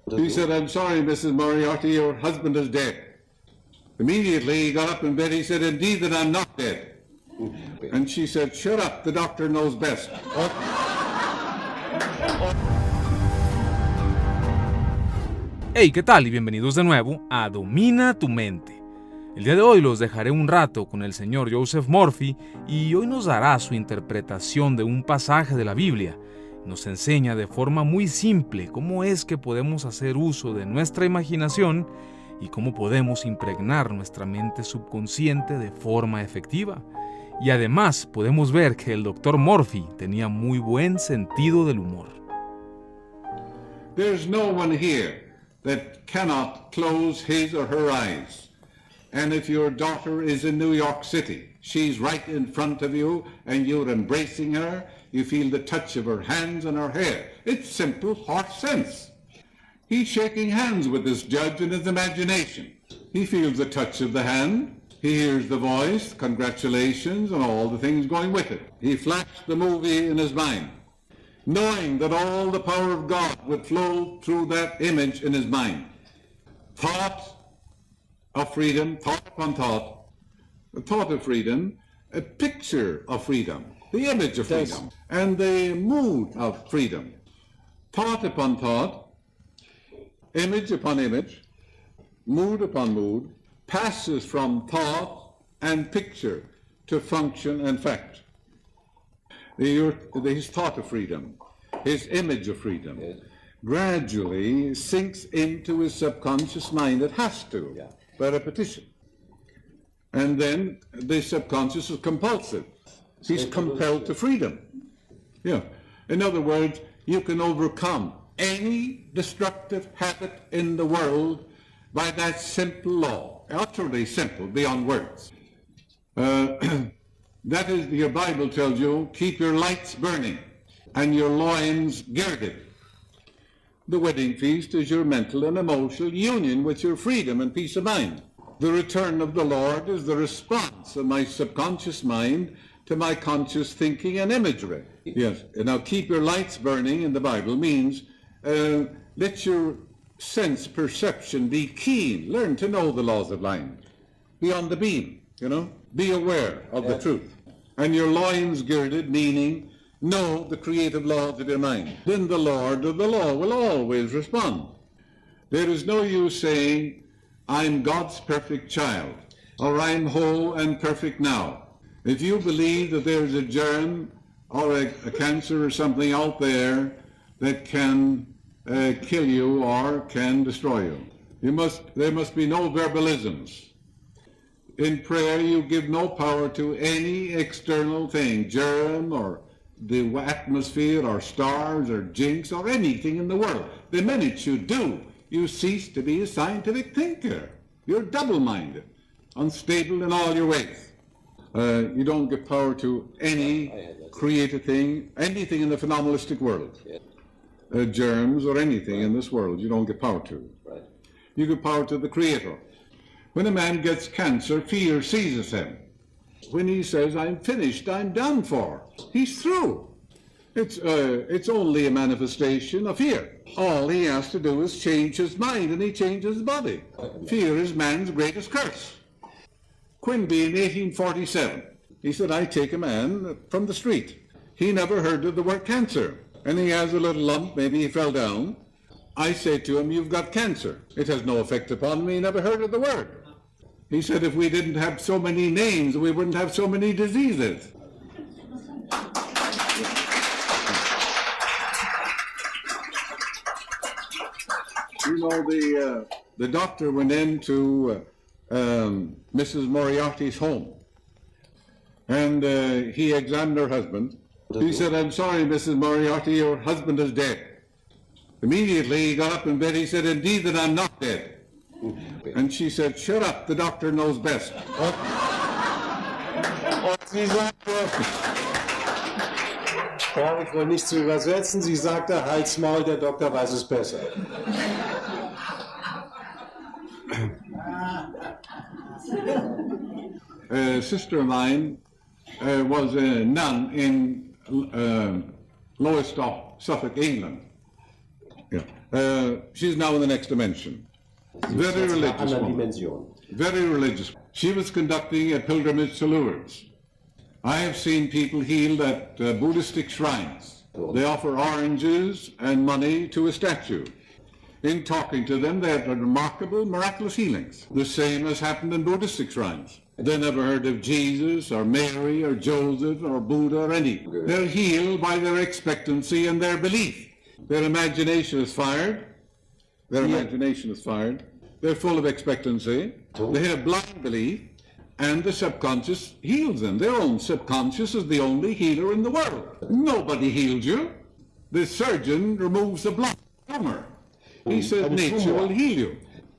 He said, "I'm sorry, Mrs. Moriarty, your husband is dead." Immediately he got up in bed. He said, "Indeed that I'm not dead." And she said, "Shut up, the doctor knows best." Hey, ¿qué tal? Y bienvenidos de nuevo a Domina tu Mente. El día de hoy los dejaré un rato con el señor Joseph Murphy y hoy nos dará su interpretación de un pasaje de la Biblia. Nos enseña de forma muy simple cómo es que podemos hacer uso de nuestra imaginación y cómo podemos impregnar nuestra mente subconsciente de forma efectiva. Y además podemos ver que el Dr. Murphy tenía muy buen sentido del humor. There's no one here that cannot close his or her eyes. And if your daughter is in New York City, she's right in front of you and you're embracing her, you feel the touch of her hands and her hair. It's simple horse sense. He's shaking hands with this judge in his imagination. He feels the touch of the hand. He hears the voice, congratulations, and all the things going with it. He flashed the movie in his mind, knowing that all the power of God would flow through that image in his mind. Thought of freedom, thought upon thought, a thought of freedom, a picture of freedom, the image of freedom, and the mood of freedom. Thought upon thought, image upon image, mood upon mood, passes from thought and picture to function and fact. His thought of freedom, his image of freedom, gradually sinks into his subconscious mind. It has to, by repetition. And then the subconscious is compulsive. He's compelled to freedom. Yeah. In other words, you can overcome any destructive habit in the world by that simple law. Utterly simple, beyond words. That is, your Bible tells you, keep your lights burning and your loins girded. The wedding feast is your mental and emotional union with your freedom and peace of mind. The return of the Lord is the response of my subconscious mind to my conscious thinking and imagery. Yes, and now keep your lights burning in the Bible means let your sense perception be keen. Learn to know the laws of mind. Be on the beam, Be aware of the truth. And your loins girded, meaning know the creative laws of your mind. Then the Lord of the law will always respond. There is no use saying, "I'm God's perfect child," or "I'm whole and perfect now." If you believe that there's a germ or a cancer or something out there that can kill you or can destroy you, there must be no verbalisms. In prayer, you give no power to any external thing, germ or the atmosphere or stars or jinx or anything in the world. The minute you do, you cease to be a scientific thinker. You're double-minded, unstable in all your ways. You don't give power to any created thing, anything in the phenomenalistic world. Germs or anything in this world you don't give power to. You give power to the Creator. When a man gets cancer, fear seizes him. When he says, "I'm finished, I'm done for," he's through. It's only a manifestation of fear. All he has to do is change his mind and he changes his body. Fear is man's greatest curse. Quimby in 1847, he said, "I take a man from the street. He never heard of the word cancer. And he has a little lump, maybe he fell down. I say to him, 'You've got cancer.' It has no effect upon me, he never heard of the word." He said, "If we didn't have so many names, we wouldn't have so many diseases." The doctor went into Mrs. Moriarty's home, and he examined her husband. He said, "I'm sorry, Mrs. Moriarty, your husband is dead." Immediately he got up in bed. He said, "Indeed that I'm not dead." And she said, "Shut up, the doctor knows best." Sie sagte, brauche ich wohl nicht zu übersetzen, sie sagte, "Halt's Maul, der Doktor weiß es besser." A sister of mine was a nun in Lowestoft, Suffolk, England. Yeah. She's now in the next dimension. Sie ist Very jetzt in einer religious anderen woman. Dimension. Very religious. She was conducting a pilgrimage to Lourdes. I have seen people healed at Buddhistic shrines. They offer oranges and money to a statue. In talking to them, they had remarkable, miraculous healings. The same has happened in Buddhistic shrines. They never heard of Jesus or Mary or Joseph or Buddha or any. They're healed by their expectancy and their belief. Their imagination is fired. They're full of expectancy. They have blind belief, and the subconscious heals them. Their own subconscious is the only healer in the world. Nobody heals you. The surgeon removes the blood tumor. He says nature will heal you.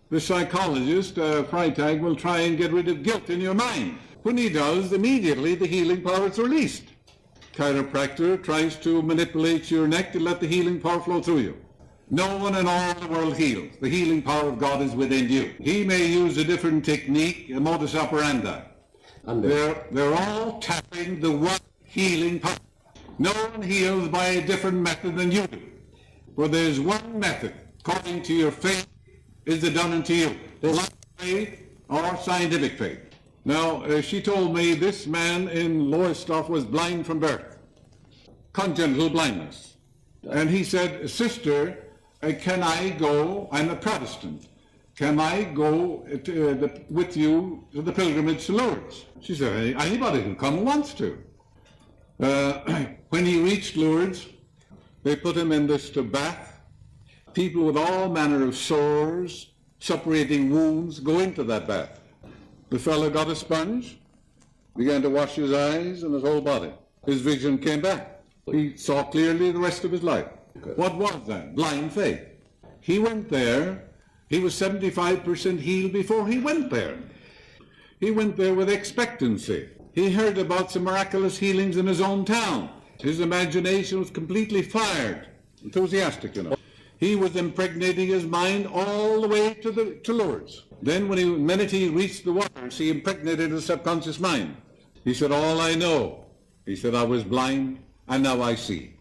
The psychologist, Freitag, will try and get rid of guilt in your mind. When he does, immediately the healing power is released. Chiropractor tries to manipulate your neck to let the healing power flow through you. No one in all the world heals. The healing power of God is within you. He may use a different technique, a modus operandi. They're all tapping the one healing power. No one heals by a different method than you do. For there's one method, according to your faith, is it done unto you. Blind faith or scientific faith. Now, she told me this man in Lowestoft was blind from birth. Congenital blindness. And he said, Sister, can I go, I'm a Protestant, can I go with you to the pilgrimage to Lourdes? She said, anybody can come who wants to. When he reached Lourdes, they put him in this bath. People with all manner of sores, suppurating wounds, go into that bath. The fellow got a sponge, began to wash his eyes and his whole body. His vision came back. He saw clearly the rest of his life. What was that? Blind faith. He went there. He was 75% healed before he went there. He went there with expectancy. He heard about some miraculous healings in his own town. His imagination was completely fired, enthusiastic, you know. He was impregnating his mind all the way to Lourdes. Then when the minute he reached the waters, he impregnated his subconscious mind. He said, all I know, he said, I was blind and now I see.